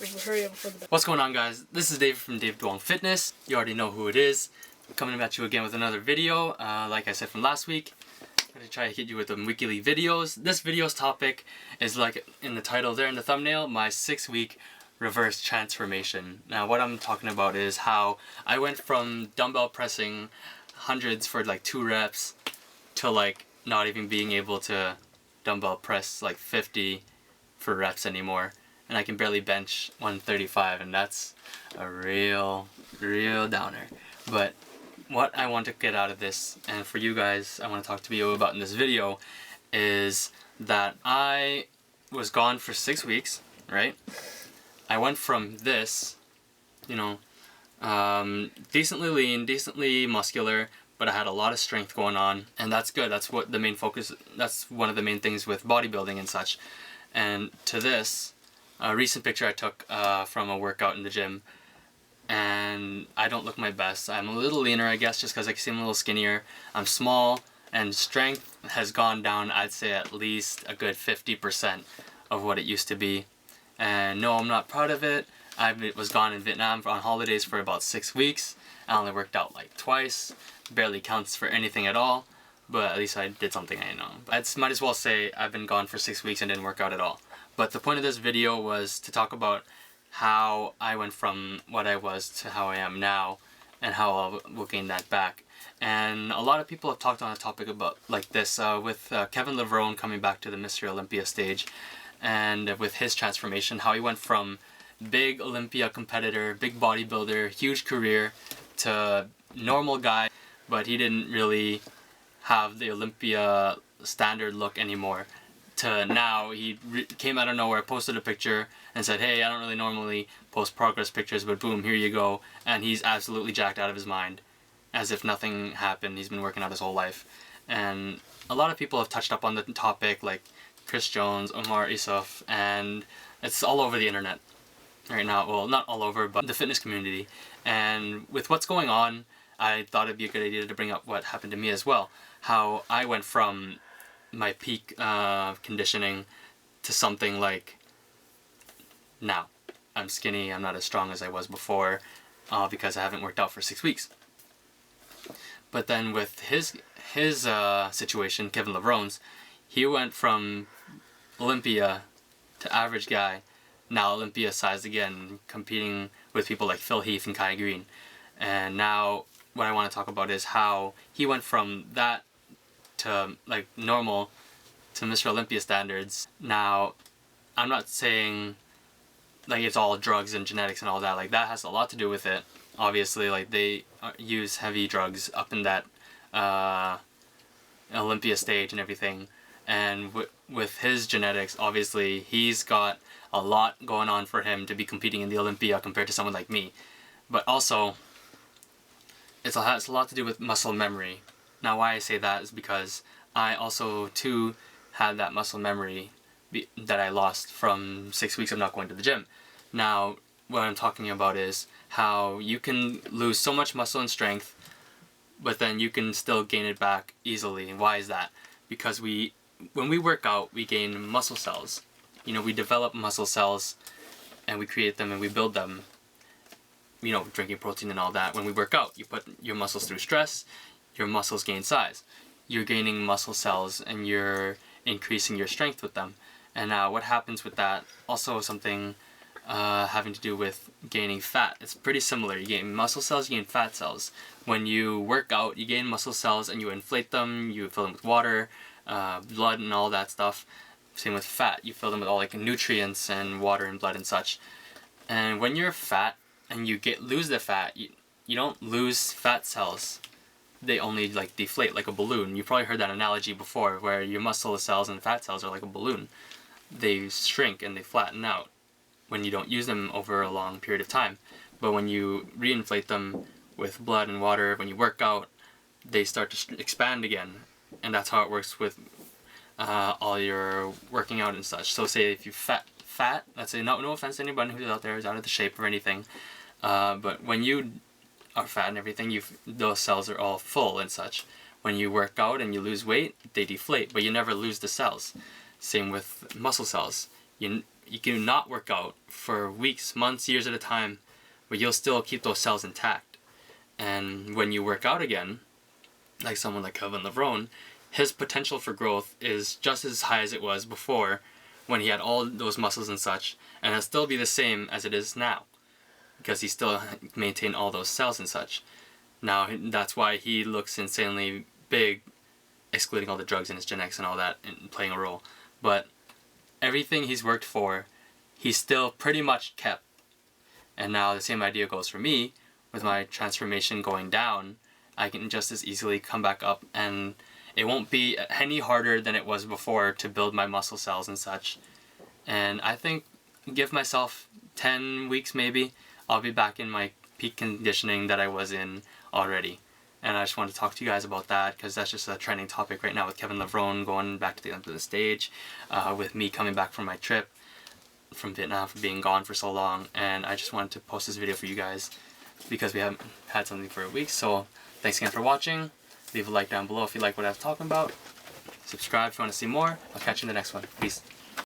Hurry up before the... What's going on, guys? This is David from David Duong Fitness. You already know who it is. I'm coming at you again with another video. Like I said from last week, I'm going to try to hit you with some weekly videos. This video's topic is, like in the title there in the thumbnail, my 6-week reverse transformation. Now what I'm talking about is how I went from dumbbell pressing hundreds for like 2 reps to like not even being able to dumbbell press like 50 for reps anymore. And I can barely bench 135, and that's a real downer. But what I want to get out of this, and for you guys I want to talk to you about in this video, is that I was gone for 6 weeks, right? I went from this, you know, decently lean, decently muscular, but I had a lot of strength going on, and that's good. That's what the main focus, that's one of the main things with bodybuilding and such. And to this, a recent picture I took from a workout in the gym, and I don't look my best. I'm a little leaner, I guess, just because I seem a little skinnier. I'm small, and strength has gone down, I'd say at least a good 50% of what it used to be. And no, I'm not proud of it. I was gone in Vietnam on holidays for about 6 weeks. I only worked out like twice. Barely counts for anything at all, but at least I did something, I know. I might as well say I've been gone for 6 weeks and didn't work out at all. But the point of this video was to talk about how I went from what I was to how I am now, and how I will gain that back. And a lot of people have talked on a topic about like this with Kevin Levrone coming back to the Mr. Olympia stage, and with his transformation, how he went from big Olympia competitor, big bodybuilder, huge career, to normal guy, but he didn't really have the Olympia standard look anymore, to now he came out of nowhere, posted a picture and said, hey, I don't really normally post progress pictures, but boom, here you go, and he's absolutely jacked out of his mind, as if nothing happened. He's been working out his whole life. And a lot of people have touched up on the topic, like Chris Jones, Omar Isuf, and it's all over the internet right now. Well, not all over, but the fitness community. And with what's going on, I thought it'd be a good idea to bring up what happened to me as well. How I went from my peak conditioning to something like now. I'm skinny, I'm not as strong as I was before, because I haven't worked out for 6 weeks. But then with his situation, Kevin Levrone's, he went from Olympia to average guy, now Olympia sized again, competing with people like Phil Heath and Kai Green. And now what I want to talk about is how he went from that to like normal to Mr. Olympia standards. Now, I'm not saying like it's all drugs and genetics and all that. Like that has a lot to do with it. Obviously, like they use heavy drugs up in that Olympia stage and everything. And with his genetics, obviously, he's got a lot going on for him to be competing in the Olympia compared to someone like me. But also, it has a lot to do with muscle memory. Now, why I say that is because I also, too, had that muscle memory that I lost from 6 weeks of not going to the gym. Now, what I'm talking about is how you can lose so much muscle and strength, but then you can still gain it back easily. And why is that? Because when we work out, we gain muscle cells. You know, we develop muscle cells, and we create them and we build them. You know, drinking protein and all that. When we work out, you put your muscles through stress, your muscles gain size. You're gaining muscle cells and you're increasing your strength with them. And now what happens with that, also something having to do with gaining fat. It's pretty similar. You gain muscle cells, you gain fat cells. When you work out, you gain muscle cells and you inflate them, you fill them with water, blood and all that stuff. Same with fat. You fill them with all like nutrients and water and blood and such. And when you're fat and you lose the fat, you don't lose fat cells. They only like deflate like a balloon. You've probably heard that analogy before, where your muscle cells and fat cells are like a balloon. They shrink and they flatten out when you don't use them over a long period of time. But when you reinflate them with blood and water, when you work out, they start to expand again. And that's how it works with all your working out and such. So say if you fat, let's say, no offense to anybody who's out there is out of the shape or anything, but when you are fat and everything, those cells are all full and such. When you work out and you lose weight, they deflate, but you never lose the cells. Same with muscle cells. you can not work out for weeks, months, years at a time, but you'll still keep those cells intact. And when you work out again, like someone like Kevin Levrone, his potential for growth is just as high as it was before when he had all those muscles and such, and it'll still be the same as it is now because he still maintained all those cells and such. Now that's why he looks insanely big, excluding all the drugs and his genetics and all that and playing a role. But everything he's worked for, he's still pretty much kept. And now the same idea goes for me. With my transformation going down, I can just as easily come back up, and it won't be any harder than it was before to build my muscle cells and such. And I think give myself 10 weeks maybe, I'll be back in my peak conditioning that I was in already. And I just want to talk to you guys about that because that's just a trending topic right now with Kevin Levrone going back to the Olympia stage, with me coming back from my trip from Vietnam for being gone for so long. And I just wanted to post this video for you guys because we haven't had something for a week. So thanks again for watching. Leave a like down below if you like what I was talking about. Subscribe if you want to see more. I'll catch you in the next one. Peace.